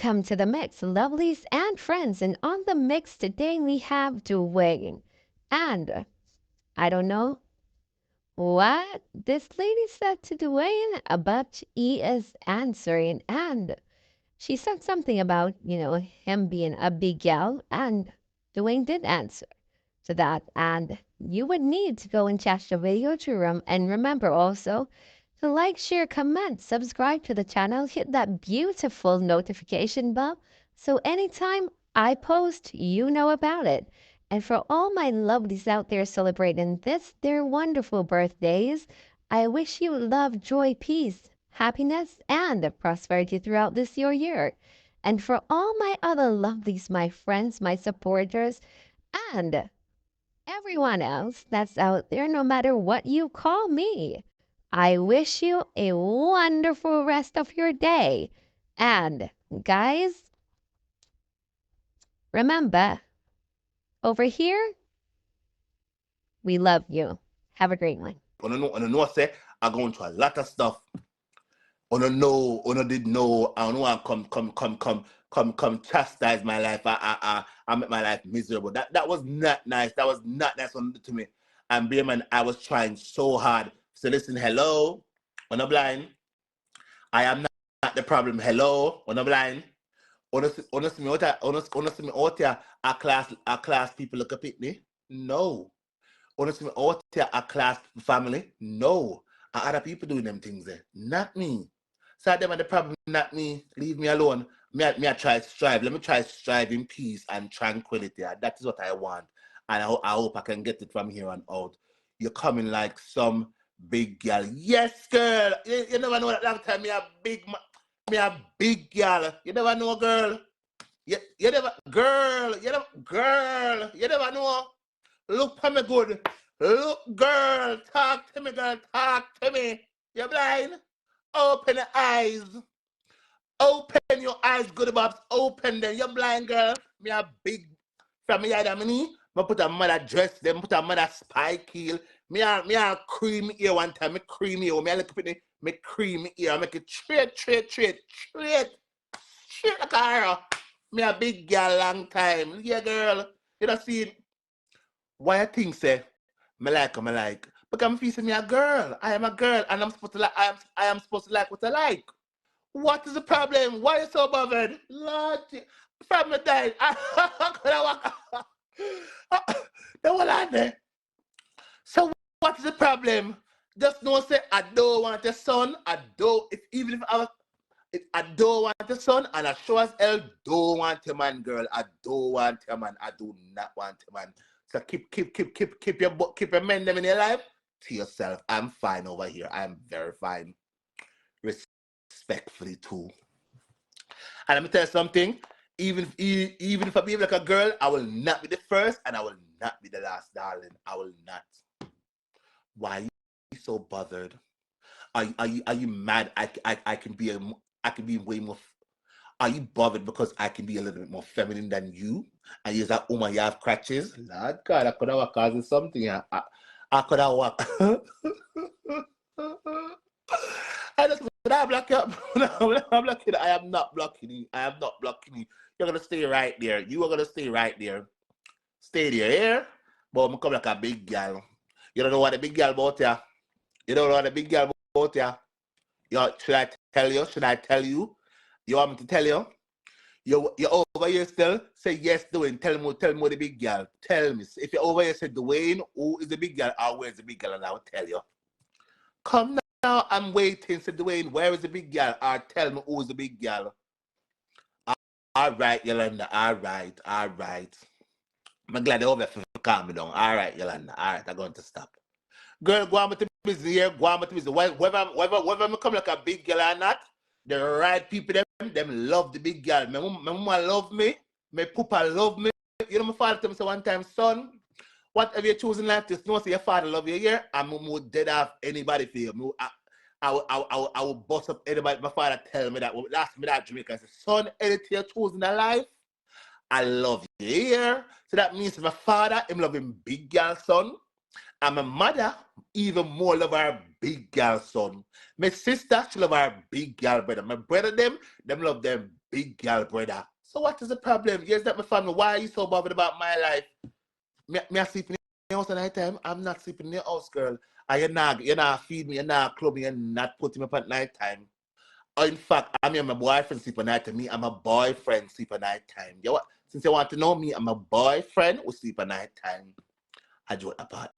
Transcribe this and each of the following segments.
Welcome to the mix, lovelies and friends. And on the mix today we have Dwayne. And I don't know what this lady said to Dwayne, but he is answering. And she said something about, him being a big gal. And Dwayne did answer to that. And you would need to go and catch the video to room. And remember also to like, share, comment, subscribe to the channel, hit that beautiful notification bell so anytime I post, you know about it. And for all my lovelies out there celebrating their wonderful birthdays, I wish you love, joy, peace, happiness, and prosperity throughout this your year. And for all my other lovelies, my friends, my supporters, and everyone else that's out there, no matter what you call me, I wish you a wonderful rest of your day. And guys, remember, over here, we love you. Have a great one. On know, say I go into a lot of stuff. Did know. I don't want come chastise my life. I make my life miserable. That was not nice. That was not nice to me. And Beerman, I was trying so hard. So listen, hello, on a blind. I am not the problem. Hello, on a blind. Honestly, me out here, a class people look up at me. No. Honestly, me out here, a class family. No. And other people doing them things there. Not me. So them are the problem, not me. Leave me alone. Me I try to strive. Let me try to strive in peace and tranquility. That is what I want. And I hope I can get it from here on out. You're coming like some big girl. Yes, girl. You never know that long time me a big girl. You never know, girl. You never know. Look for me good. Look, girl. Talk to me, girl. Talk to me. You're blind. Open your eyes. Open your eyes, good Bobs. Open them. You're blind, girl. Me a big from me either me. Me put a mother dress, then put a mother spike heel. Me a cream ear one time. Me cream ear. Me a look at me cream ear. I make it straight like a arrow. Me a big girl long time. Yeah, girl. You don't see it. Why I think say me like. Because I'm feeling me a girl. I am a girl, and I'm supposed to like. I am supposed to like what I like. What is the problem? Why are you so bothered? Lord, from the day. The one I there. So what is the problem? Just know say I don't want a son. I don't want a son, and I sure as hell don't want a man, girl. I don't want a man. I do not want a man. So keep your men them in your life to yourself. I'm fine over here. I am very fine. Respectfully too. And let me tell you something. Even if I behave like a girl, I will not be the first and I will not be the last, darling. I will not. Why are you so bothered? Are you mad? I can be way more. Are you bothered because I can be a little bit more feminine than you? And you're like, oh my, you have crutches? Lord God, I could have caused something. I could have walked. I just block you up. I am not blocking you. I am not blocking you. You're gonna stay right there. You are gonna stay right there. Stay there, yeah? But I'm come like a big girl. You don't know what a big girl about ya. You don't know what a big girl about ya. Should I tell you? Should I tell you? You want me to tell you? You're over here still? Say yes, Dwayne. Tell me the big girl. Tell me. If you're over here, say Dwayne, who is the big girl? Or where's the big girl? And I will tell you. Come now, I'm waiting. Say Dwayne, where is the big girl? Or tell me who is the big girl. All right, Yolanda. All right. I'm glad you're over here to calm me down. All right, Yolanda. All right, I'm going to stop. Girl, go on with the business here. Go on with the business. Whether I come like a big girl or not, the right people, them love the big girl. My mama love me. My papa love me. You know, my father told me one time, son, whatever you choose in life, just know say your father love you here. I'm more dead off anybody for you. I will bust up anybody. My father tell me that. Last me that Jamaica. I said, son, anything you choose in life, I love you here. So that means my father, him love him big girl son. And my mother, even more love her big girl son. My sister, she love her big girl brother. My brother, them love them big girl, brother. So what is the problem? Yes, that my family. Why are you so bothered about my life? Me I sleep in the house at night time. I'm not sleeping in the house, girl. And you not feed me, you not club me, you not put me up at night time. In fact, I'm my boyfriend sleep at night time. Me, I'm a boyfriend sleep at night time. You what? Since you want to know me, I'm a boyfriend who sleep at night time. I joke apart.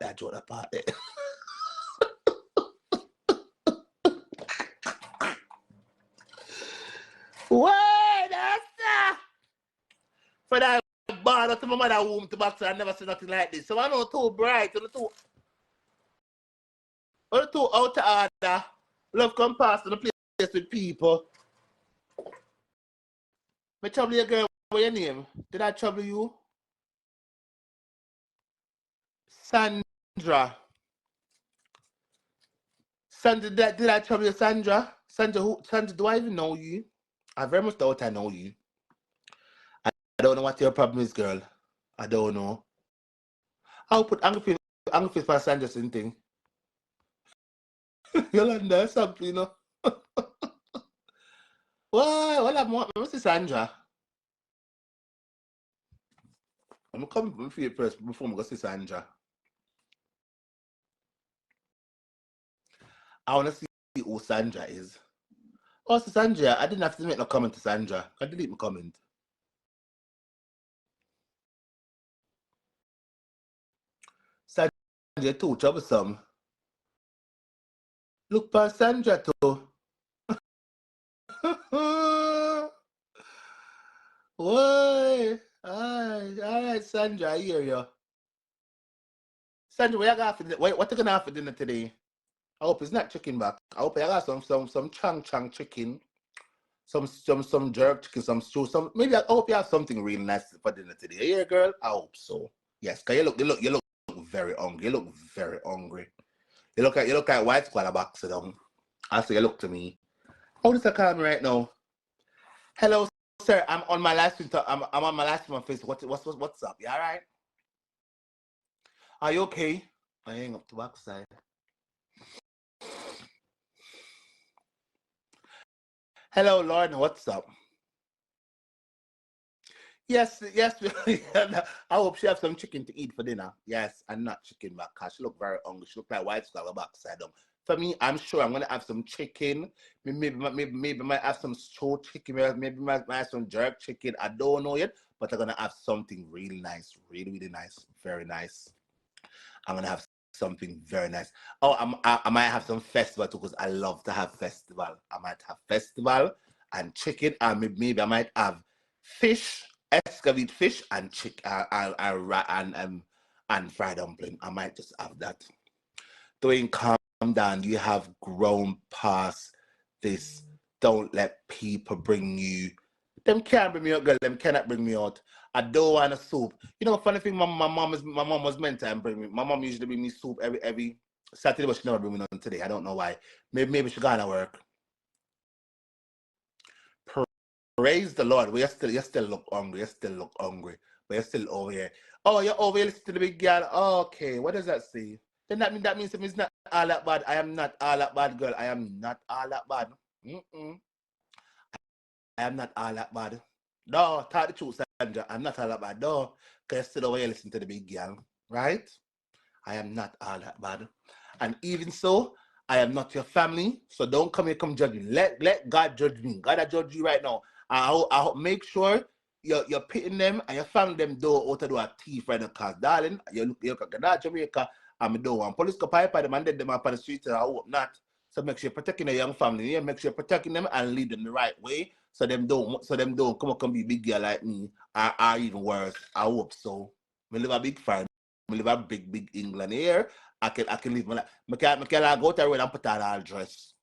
Why, that's for that bar to my mother womb to back, so I never seen nothing like this. So I know too bright, and too out of order. Love come past in the place with people. Me trouble your girl, what your name? Did I trouble you? Sandra. Sandra, did I trouble you, Sandra? Sandra, Sandra, do I even know you? I very much doubt I know you. I don't know what your problem is, girl. I don't know. I'll put angry face for Sandra's thing. You'll understand something, you know. What's this, Sandra? I'm coming for you first before I go see Sandra. I want to see who Sandra is. Oh, so Sandra, I didn't have to make no comment to Sandra. I delete my comment. Sandra too troublesome. Look past Sandra too. Why? Alright, Sandra, I hear you. Sandra, what you gonna have for dinner today? I hope it's not chicken back. I hope I got some chang chicken, some jerk chicken, some stew, maybe I hope you have something really nice for dinner today. Yeah, girl? I hope so. Yes, cause you look very hungry. You look very hungry. You look like white squad back sit down. I say you look to me. How does that call me right now? Hello, sir. I'm on my last I'm on my last one on Facebook. What's up? You alright? Are you okay? I hang up the backside. Hello, Lauren. What's up? Yes. I hope she have some chicken to eat for dinner. Yes, and not chicken back. Cause she look very hungry. She look like white squad backside down. For me, I'm sure I'm gonna have some chicken. Maybe might have some stewed chicken. Maybe might have some jerk chicken. I don't know yet, but I'm gonna have something really nice, really nice, very nice. I'm gonna have something very nice. Oh, I might have some festival too, because I love to have festival. I might have festival and chicken, and maybe I might have fish, escovite fish, and and fried dumpling. I might just have that. Dwayne, calm down. You have grown past this. Don't let people bring you. Them can't bring me out, girl. Them cannot bring me out. I don't want a soup. You know, funny thing, my mom was meant to bring me. My mom usually bring me soup every Saturday, but she never bring me none today. I don't know why. Maybe she gonna work. Praise the Lord. You still look hungry. You still look hungry. But you're still over here. Oh, you're over here listening to the big girl. Okay, what does that say? Then that means it's not all that bad. I am not all that bad, girl. I am not all that bad. I am not all that bad. No, tell the truth, Sandra. I'm not all that bad. No, because still over here listening to the big girl, right? I am not all that bad. And even so, I am not your family. So don't come here, come judge me. Let God judge me. God, I judge you right now. I'll make sure you're pitting them and you're family them do out of do a thief right now. Because, darling, you look at Jamaica and me don't want police go pipe them and dead them up on the streets and I hope not. So make sure you're protecting the young family. Yeah? Make sure you're protecting them and lead them the right way. So them don't come up and be big girl like me. Or even worse. I hope so. We live a big farm. We live a big England here. I can live my life. I can go to the road and put on all dress.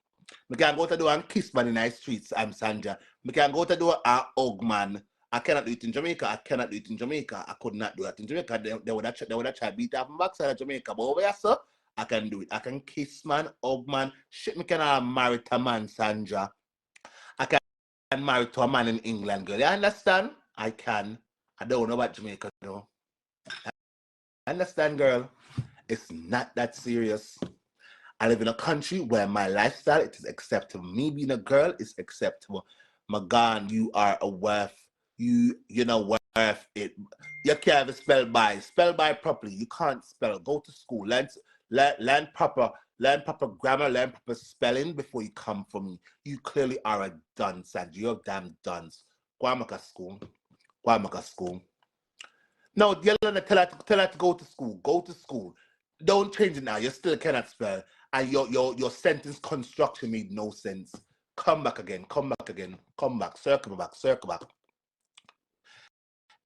I can go to do and kiss man in the streets. I'm Sandra. I can go to do a hug man. I cannot do it in Jamaica. I cannot do it in Jamaica. I could not do that in Jamaica. They would have tried beat off my backside of Jamaica. But over here, sir, I can do it. I can kiss man, hug man. Shit, me can marry to a man, Sandra. I can marry to a man in England, girl. You understand? I can. I don't know about Jamaica, though. Understand, girl? It's not that serious. I live in a country where my lifestyle, it is acceptable. Me being a girl is acceptable. Magan, you are a worth. You know worth it. You can't even spell by. Spell by properly. You can't spell. Go to school. Learn proper. Learn proper grammar. Learn proper spelling before you come for me. You clearly are a dunce, and you're a damn dunce. Go and make a school. Go and make a school. No, Yelena, tell her to go to school. Go to school. Don't change it now. You still cannot spell. And your sentence construction made no sense. Come back again. Come back again. Come back. Circle back. Circle back.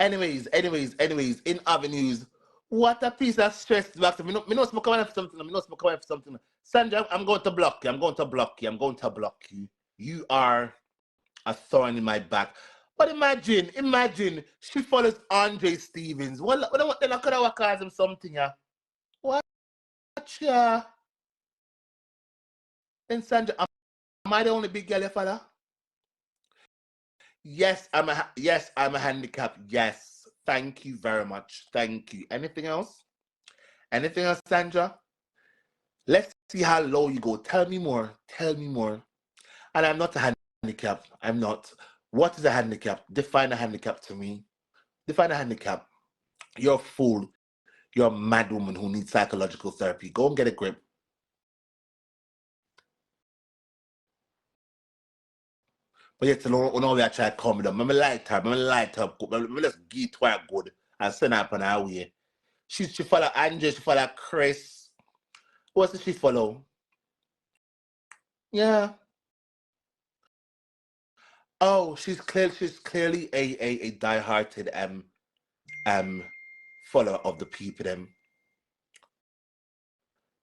Anyways, in avenues, what a piece of stress back to me. Me know smoke for something. Me know smoke for something. Sandra, I'm going to block you. I'm going to block you. I'm going to block you. You are a thorn in my back. But imagine she follows Andre Stevens. What then I could have called him something, yeah. What yeah? Then Sandra, am I the only big girl you follow? Yes, I'm a handicap. Yes. Thank you very much. Thank you. Anything else? Anything else, Sandra? Let's see how low you go. Tell me more. Tell me more. And I'm not a handicap. I'm not. What is a handicap? Define a handicap to me. Define a handicap. You're a fool. You're a mad woman who needs psychological therapy. Go and get a grip. But yet, no way I try to calm it down. I'm light her. I'm just get to her good and send her up on her way. She follow Andrew. She follow Chris. Who else did she follow? Yeah. Oh, she's clearly a die-hearted follower of the people them.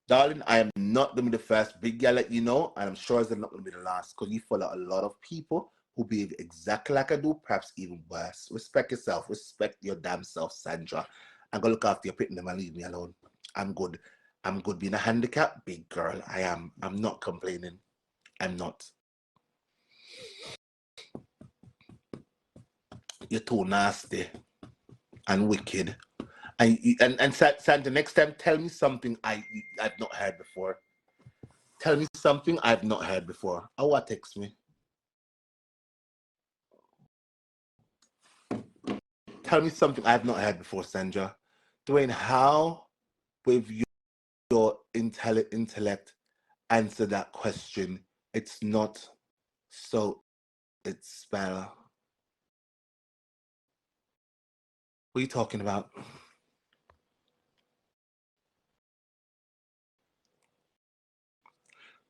Darling, I am not going to be the first big girl that you know, and I'm sure I'm not going to be the last, because you follow a lot of people who behave exactly like I do, perhaps even worse. Respect yourself. Respect your damn self, Sandra. I'm going to look after your pitting them and leave me alone. I'm good. I'm good being a handicap, big girl. I am. I'm not complaining. I'm not. You're too nasty and wicked. And Sandra, next time, tell me something I've not heard before. Tell me something I've not heard before. Oh, what text me? Tell me something I've not heard before, Sandra. Dwayne, how, with your intellect, answer that question? It's not so, it's spell. What are you talking about?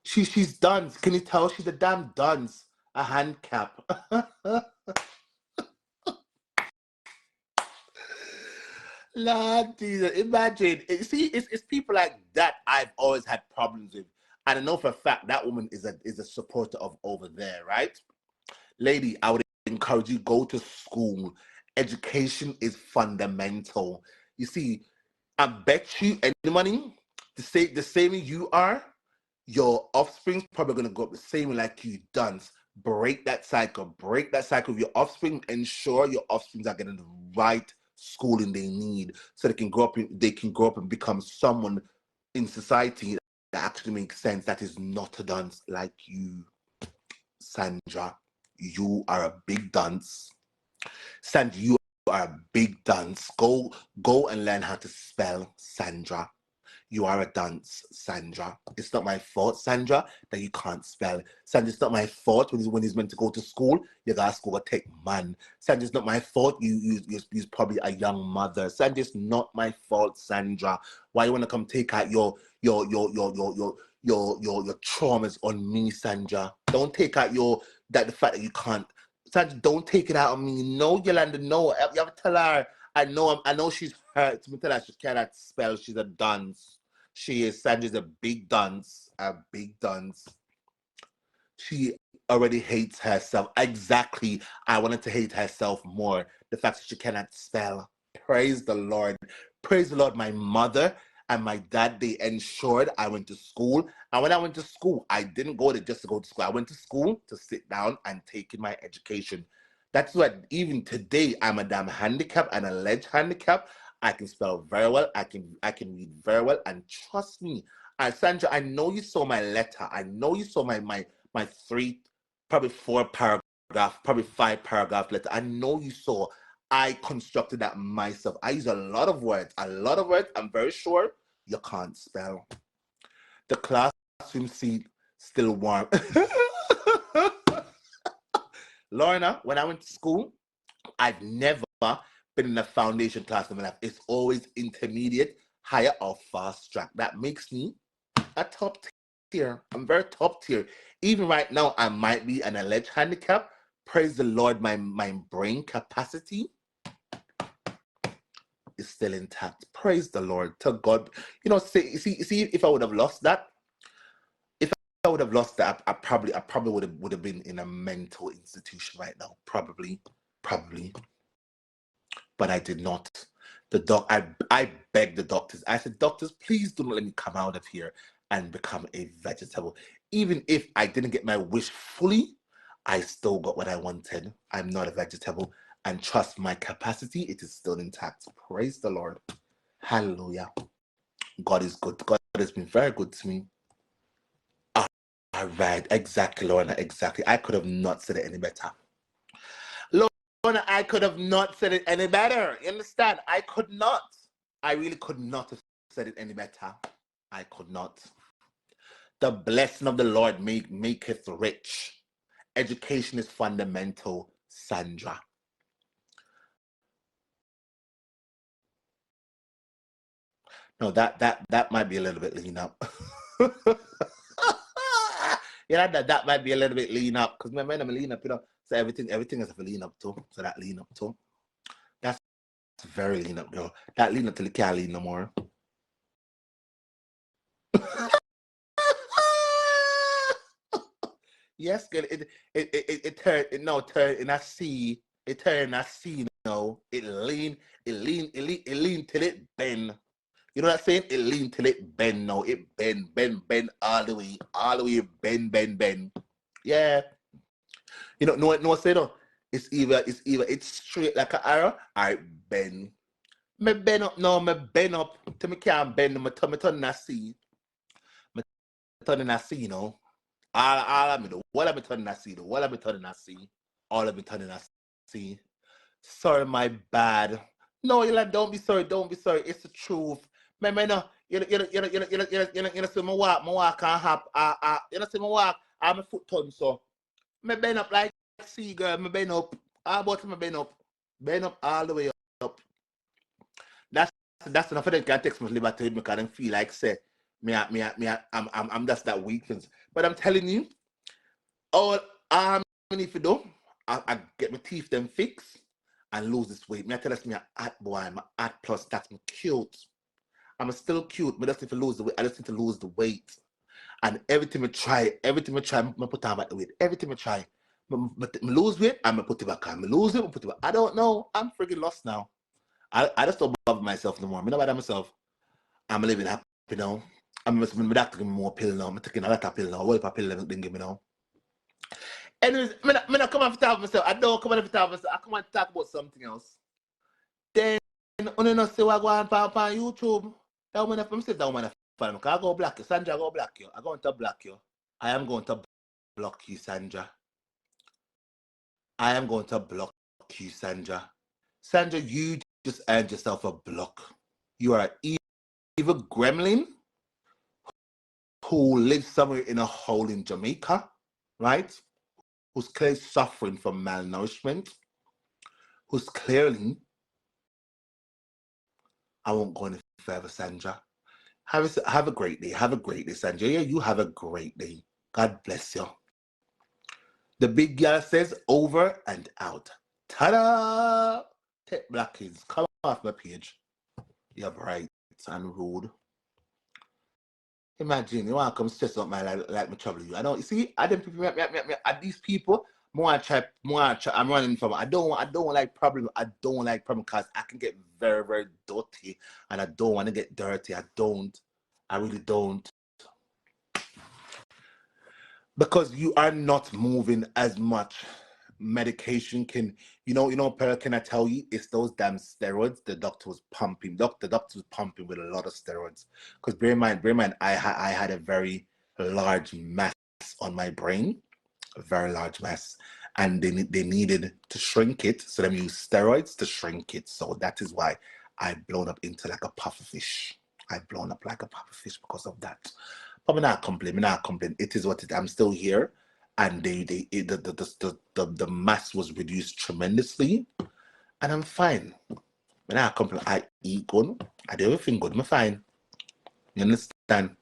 She's dunce. Can you tell she's a damn dunce? A hand cap. Lord Jesus, imagine. See, it's people like that I've always had problems with. And I know for a fact that woman is a supporter of over there, right? Lady, I would encourage you, go to school. Education is fundamental. You see, I bet you any money, the same you are, your offspring's probably gonna go up the same like you done. Break that cycle. Break that cycle of your offspring. Ensure your offsprings are getting the right schooling they need so they can grow up and become someone in society that actually makes sense, that is not a dunce like you. Sandra, you are a big dunce. Sandra, you are a big dunce. Go and learn how to spell, Sandra. You are a dunce, Sandra. It's not my fault, Sandra, that you can't spell. Sandra, it's not my fault when he's meant to go to school, you gotta school to take man. Sandra, it's not my fault. You're probably a young mother. Sandra, it's not my fault, Sandra. Why you wanna come take out your traumas on me, Sandra? Don't take out the fact that you can't. Sandra, don't take it out on me. No, Yolanda, no. You have to tell her. I know she's hurt. To tell her she cannot spell. She's a dunce. She is. Sandra's a big dunce. A big dunce. She already hates herself. Exactly. I wanted to hate herself more. The fact that she cannot spell. Praise the Lord. Praise the Lord. My mother and my dad, they ensured I went to school. And when I went to school, I didn't go there just to go to school. I went to school to sit down and take in my education. That's what, even today, I'm a damn handicap, an alleged handicap. I can spell very well. I can read very well. And trust me, Sandra, I know you saw my letter. I know you saw my 3, probably 4 paragraphs probably 5 paragraph letter. I know you saw. I constructed that myself. I use a lot of words. I'm very sure you can't spell. The classroom seat still warm. Lorna, when I went to school, I've never been in a foundation class in my life. It's always intermediate, higher, or fast track. That makes me a top tier. I'm very top tier. Even right now, I might be an alleged handicap. Praise the Lord, my brain capacity is still intact. Praise the Lord. To God. You know, see, if I would have lost that, I probably would have been in a mental institution right now. Probably. But I did not. I begged the doctors. I said, doctors, please do not let me come out of here and become a vegetable. Even if I didn't get my wish fully, I still got what I wanted. I'm not a vegetable. And trust my capacity, it is still intact. Praise the Lord. Hallelujah. God is good. God has been very good to me. All right. Exactly, Lorna. Exactly. I could have not said it any better. Lorna, I could have not said it any better. You understand? I could not. I really could not have said it any better. I could not. The blessing of the Lord maketh rich. Education is fundamental, Sandra. No, that might be a little bit lean up. Yeah, that might be a little bit lean up because my I'm lean up, you know. So everything is a lean up too. So that lean up too. That's very lean up, girl. That lean up till you can't lean no more. Yes, girl. It turned in a C. It turned in a C. No, it lean till it bend. You know what I'm saying? It lean till it bend. No, it bend all the way, bend. Yeah. You know, no, say no. It's either it's straight like an arrow or it bend. Me bend up now, me bend up till me can't bend. Me turn in a C. Me turn in a C, you know. All of me do. What have me turning a C though? What have me turning a C? All of me turning a C. Sorry, my bad. No, you like don't be sorry. It's the truth. Man, no. You know, see my walk can't hop. You know, see my walk. I'm a foot ton, so me bend up like C girl. Me bend up. How about me bend up all the way up. That's enough for them can text me liberty because I feel like say I'm just that weakness. But I'm telling you, all I need to do, I get my teeth them fixed and lose this weight. Me I tell us me a at boy, my at plus that's me cute. I'm still cute, but I just need to lose the weight. I just need to lose the weight. And everything I try, I put on back the weight. Everything I try. I lose weight, I'm gonna put it back on. I lose it, I put it back. I don't know. I'm freaking lost now. I just don't bother myself no more. I know about myself. I'm living happy now. I'm doctor give me more pill now. I'm taking a lot of pill now. What if a pill didn't give me now? Anyways, I'm not come on to talk about myself. I don't come on to talk about myself. I come on to talk about something else. Then, you know, see what go on YouTube. That woman, I'm saying that woman, I go block you. Sandra, I go block you. I'm going to block you. I am going to block you, Sandra. I am going to block you, Sandra. Sandra, you just earned yourself a block. You are an evil gremlin who lives somewhere in a hole in Jamaica, right? Who's clearly suffering from malnourishment, who's clearly, I won't go any further, Sandra. Have a great day. Have a great day, Sandra. Yeah, you have a great day. God bless you. The big girl says over and out. Ta-da! Take black kids. Come off my page. You're bright and rude. Imagine you want to come stress out my life like me trouble you. I don't. You see, I don't people. These people. More I try. I'm running from. I don't like problem. I don't like problem because I can get very, very dirty, and I don't want to get dirty. I really don't. Because you are not moving as much. Medication can, Perla, can I tell you, it's those damn steroids the doctor was pumping. The doctor was pumping with a lot of steroids. Because bear in mind, I had a very large mass on my brain, a very large mass. and they needed to shrink it, so they use steroids to shrink it. So that is why I've blown up into like a puffer fish. I've blown up like a puffer fish because of that. But I'm not complaining. It is what it is. I'm still here, and the mass was reduced tremendously, and I'm fine. When I complain, I eat good. I do everything good. I'm fine. You understand?